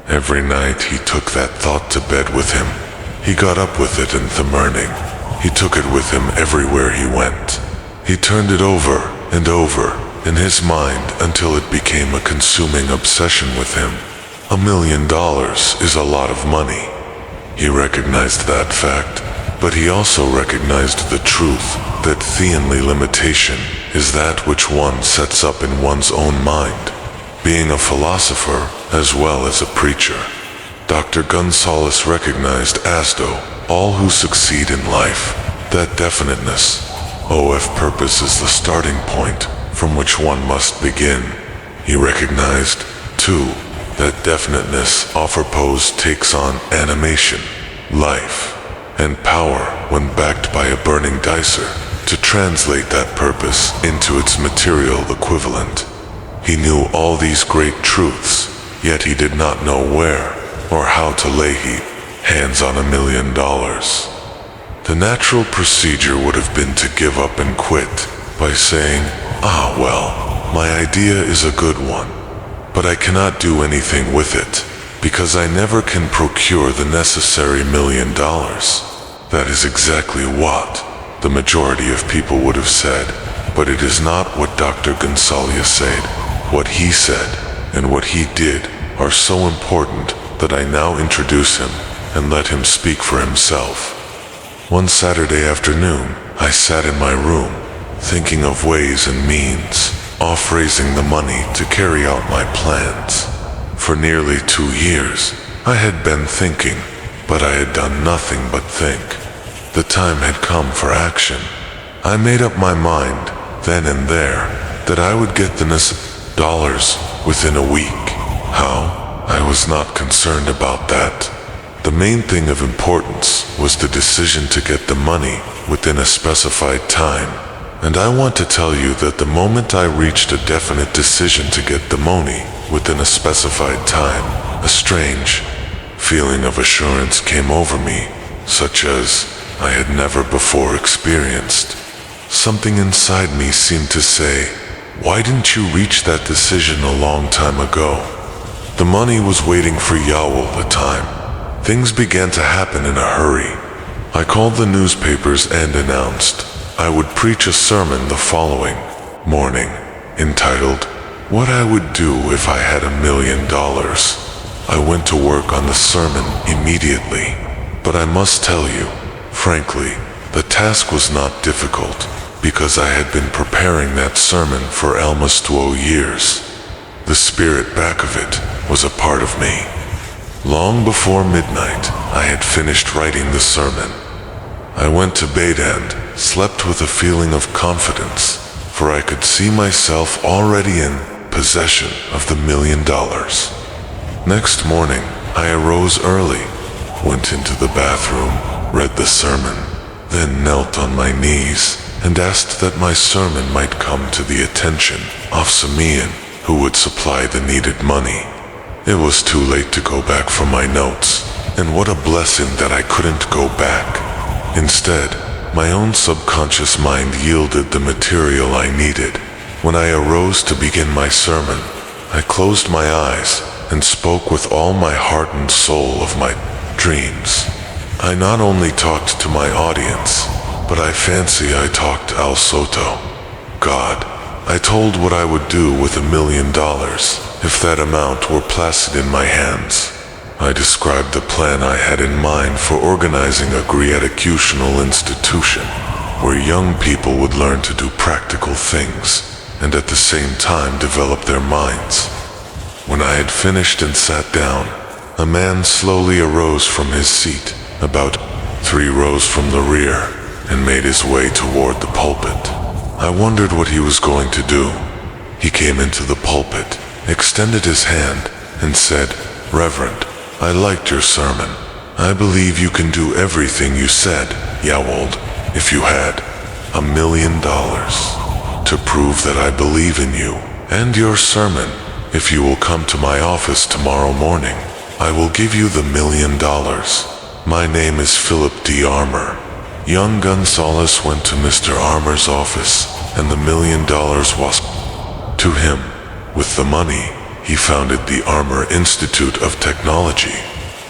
Every night he took that thought to bed with him. He got up with it in the morning. He took it with him everywhere he went. He turned it over and over in his mind until it became a consuming obsession with him. $1 million is a lot of money. He recognized that fact, but he also recognized the truth that the only limitation is that which one sets up in one's own mind. Being a philosopher as well as a preacher, Dr. Gonzalez recognized, as do all who succeed in life, that definiteness, if purpose is the starting point from which one must begin. He recognized, too, that definiteness of purpose takes on animation, life, and power when backed by a burning dicer to translate that purpose into its material equivalent. He knew all these great truths, yet he did not know where or how to lay hands on $1 million. The natural procedure would have been to give up and quit by saying, well, my idea is a good one, but I cannot do anything with it because I never can procure the necessary $1 million. That is exactly what the majority of people would have said, but it is not what Dr. Gonzalez said. What he said and what he did are so important that I now introduce him and let him speak for himself. One Saturday afternoon, I sat in my room, thinking of ways and means of raising the money to carry out my plans. For nearly 2 years, I had been thinking, but I had done nothing but think. The time had come for action. I made up my mind, then and there, that I would get the dollars within a week. How? I was not concerned about that. The main thing of importance was the decision to get the money within a specified time. And I want to tell you that the moment I reached a definite decision to get the money within a specified time, a strange feeling of assurance came over me, such as I had never before experienced. Something inside me seemed to say, "Why didn't you reach that decision a long time ago?" The money was waiting for Yahweh all the time. Things began to happen in a hurry. I called the newspapers and announced I would preach a sermon the following morning, entitled, "What I Would Do If I Had $1 Million." I went to work on the sermon immediately, but I must tell you, frankly, the task was not difficult, because I had been preparing that sermon for almost 2 years. The spirit back of it was a part of me. Long before midnight, I had finished writing the sermon. I went to bed and slept with a feeling of confidence, for I could see myself already in possession of the $1 million. Next morning, I arose early, went into the bathroom, read the sermon, then knelt on my knees and asked that my sermon might come to the attention of Simeon, who would supply the needed money. It was too late to go back for my notes, and what a blessing that I couldn't go back. Instead, my own subconscious mind yielded the material I needed. When I arose to begin my sermon, I closed my eyes and spoke with all my heart and soul of my dreams. I not only talked to my audience, but I fancy I talked al Soto, God. I told what I would do with $1 million if that amount were placed in my hands. I described the plan I had in mind for organizing a educational institution where young people would learn to do practical things and at the same time develop their minds. When I had finished and sat down, a man slowly arose from his seat, about 3 rows from the rear, and made his way toward the pulpit. I wondered what he was going to do. He came into the pulpit, extended his hand, and said, "Reverend, I liked your sermon. I believe you can do everything you said, Yawold, if you had $1 million. To prove that I believe in you and your sermon, if you will come to my office tomorrow morning, I will give you the $1 million. My name is Philip D. Armour." Young Gonzalez went to Mr. Armour's office, and the $1 million was to him. With the money, he founded the Armor Institute of Technology.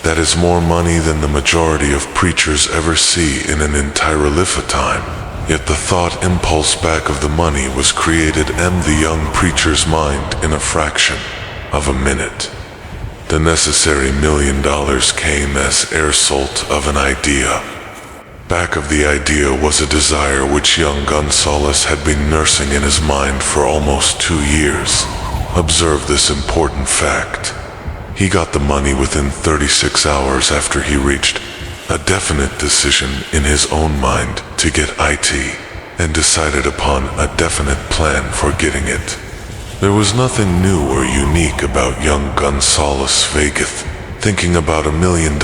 That is more money than the majority of preachers ever see in an entire lifetime. Yet the thought impulse back of the money was created in the young preacher's mind in a fraction of a minute. The necessary $1 million came as air salt of an idea. Back of the idea was a desire which young Gonzalez had been nursing in his mind for almost 2 years. Observe this important fact. He got the money within 36 hours after he reached a definite decision in his own mind to get IT, and decided upon a definite plan for getting it. There was nothing new or unique about young Gonzalez Vegas thinking about $1 million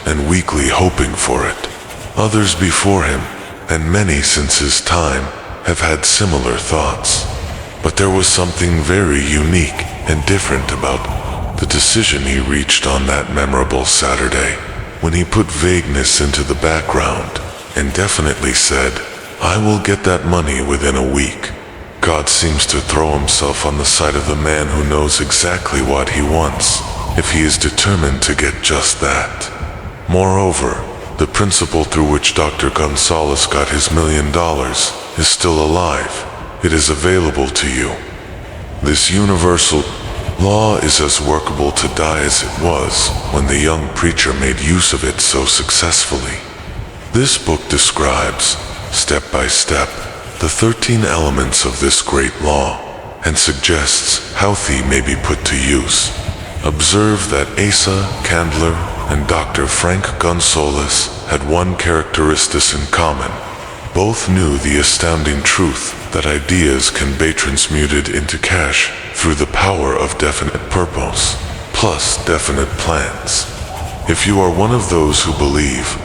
and weakly hoping for it. Others before him, and many since his time, have had similar thoughts. But there was something very unique and different about the decision he reached on that memorable Saturday, when he put vagueness into the background and definitely said, "I will get that money within a week." God seems to throw himself on the side of the man who knows exactly what he wants, if he is determined to get just that. Moreover, the principle through which Dr. Gonzalez got his $1 million is still alive. It is available to you. This universal law is as workable today as it was when the young preacher made use of it so successfully. This book describes, step by step, the 13 elements of this great law, and suggests how they may be put to use. Observe that Asa Candler and Dr. Frank Gonzalez had one characteristic in common. Both knew the astounding truth that ideas can be transmuted into cash through the power of definite purpose, plus definite plans. If you are one of those who believe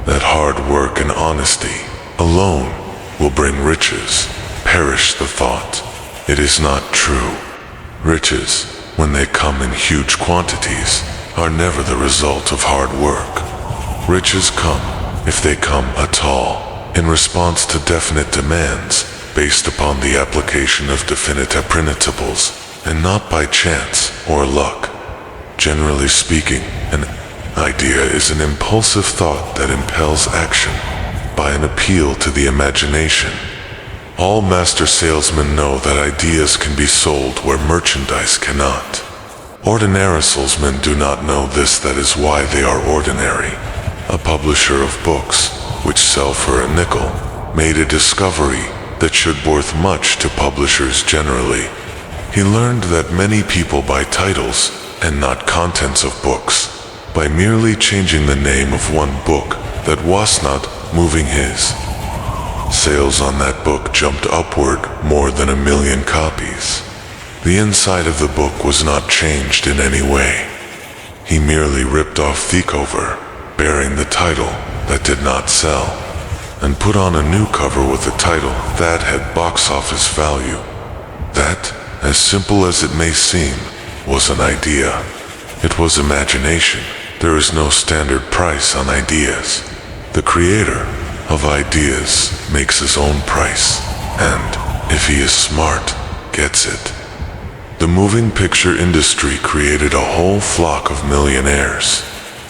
that hard work and honesty alone will bring riches, perish the thought. It is not true. Riches, when they come in huge quantities, are never the result of hard work. Riches come, if they come at all, in response to definite demands based upon the application of definite principles, and not by chance or luck. Generally speaking, an idea is an impulsive thought that impels action by an appeal to the imagination. All master salesmen know that ideas can be sold where merchandise cannot. Ordinary salesmen do not know this, that is why they are ordinary. A publisher of books, which sell for a nickel, made a discovery that should worth much to publishers generally. He learned that many people buy titles and not contents of books by merely changing the name of one book that was not moving his. Sales on that book jumped upward more than 1 million copies. The inside of the book was not changed in any way. He merely ripped off the cover, bearing the title that did not sell, and put on a new cover with a title that had box office value. That, as simple as it may seem, was an idea. It was imagination. There is no standard price on ideas. The creator of ideas makes his own price, and, if he is smart, gets it. The moving picture industry created a whole flock of millionaires.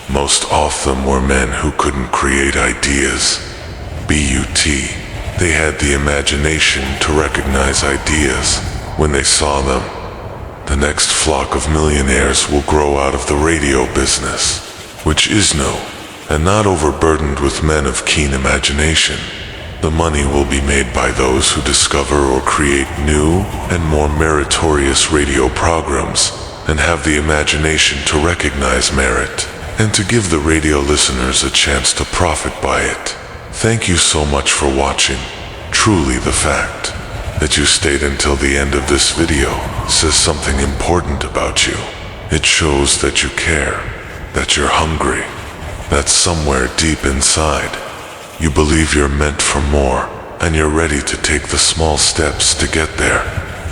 Most of them were men who couldn't create ideas. They had the imagination to recognize ideas when they saw them. The next flock of millionaires will grow out of the radio business, which is new, and not overburdened with men of keen imagination. The money will be made by those who discover or create new and more meritorious radio programs, and have the imagination to recognize merit, and to give the radio listeners a chance to profit by it. Thank you so much for watching. Truly, the fact that you stayed until the end of this video says something important about you. It shows that you care, that you're hungry, that somewhere deep inside, you believe you're meant for more, and you're ready to take the small steps to get there.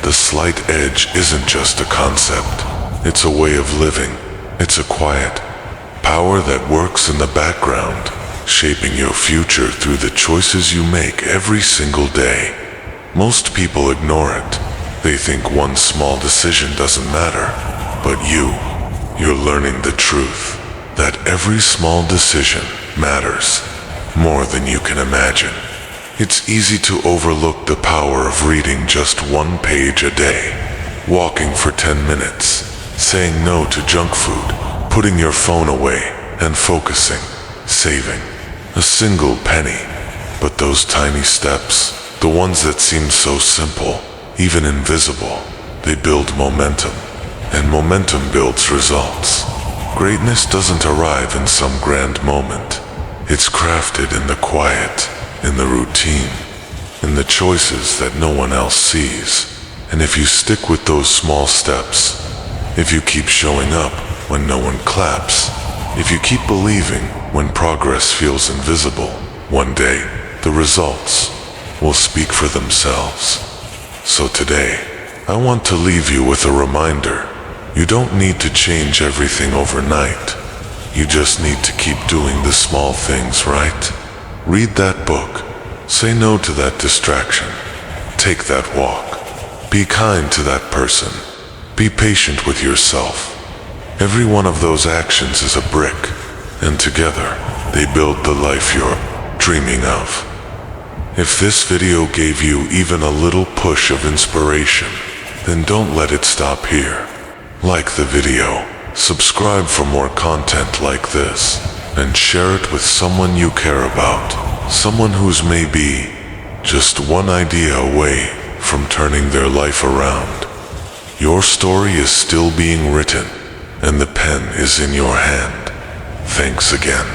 The slight edge isn't just a concept. It's a way of living. It's a quiet power that works in the background, shaping your future through the choices you make every single day. Most people ignore it. They think one small decision doesn't matter, but you're learning the truth, that every small decision matters more than you can imagine. It's easy to overlook the power of reading just one page a day, walking for 10 minutes, saying no to junk food, putting your phone away and focusing, saving a single penny. But those tiny steps, the ones that seem so simple, even invisible, they build momentum, and momentum builds results. Greatness doesn't arrive in some grand moment. It's crafted in the quiet, in the routine, in the choices that no one else sees. And if you stick with those small steps, if you keep showing up when no one claps, if you keep believing when progress feels invisible, one day the results will speak for themselves. So today, I want to leave you with a reminder. You don't need to change everything overnight. You just need to keep doing the small things right. Read that book. Say no to that distraction. Take that walk. Be kind to that person. Be patient with yourself. Every one of those actions is a brick, and together they build the life you're dreaming of. If this video gave you even a little push of inspiration, then don't let it stop here. Like the video, subscribe for more content like this, and share it with someone you care about, someone who's maybe just one idea away from turning their life around. Your story is still being written, and the pen is in your hand. Thanks again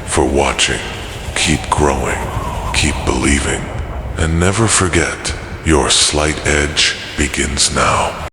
for watching. Keep growing, keep believing, and never forget, your slight edge begins now.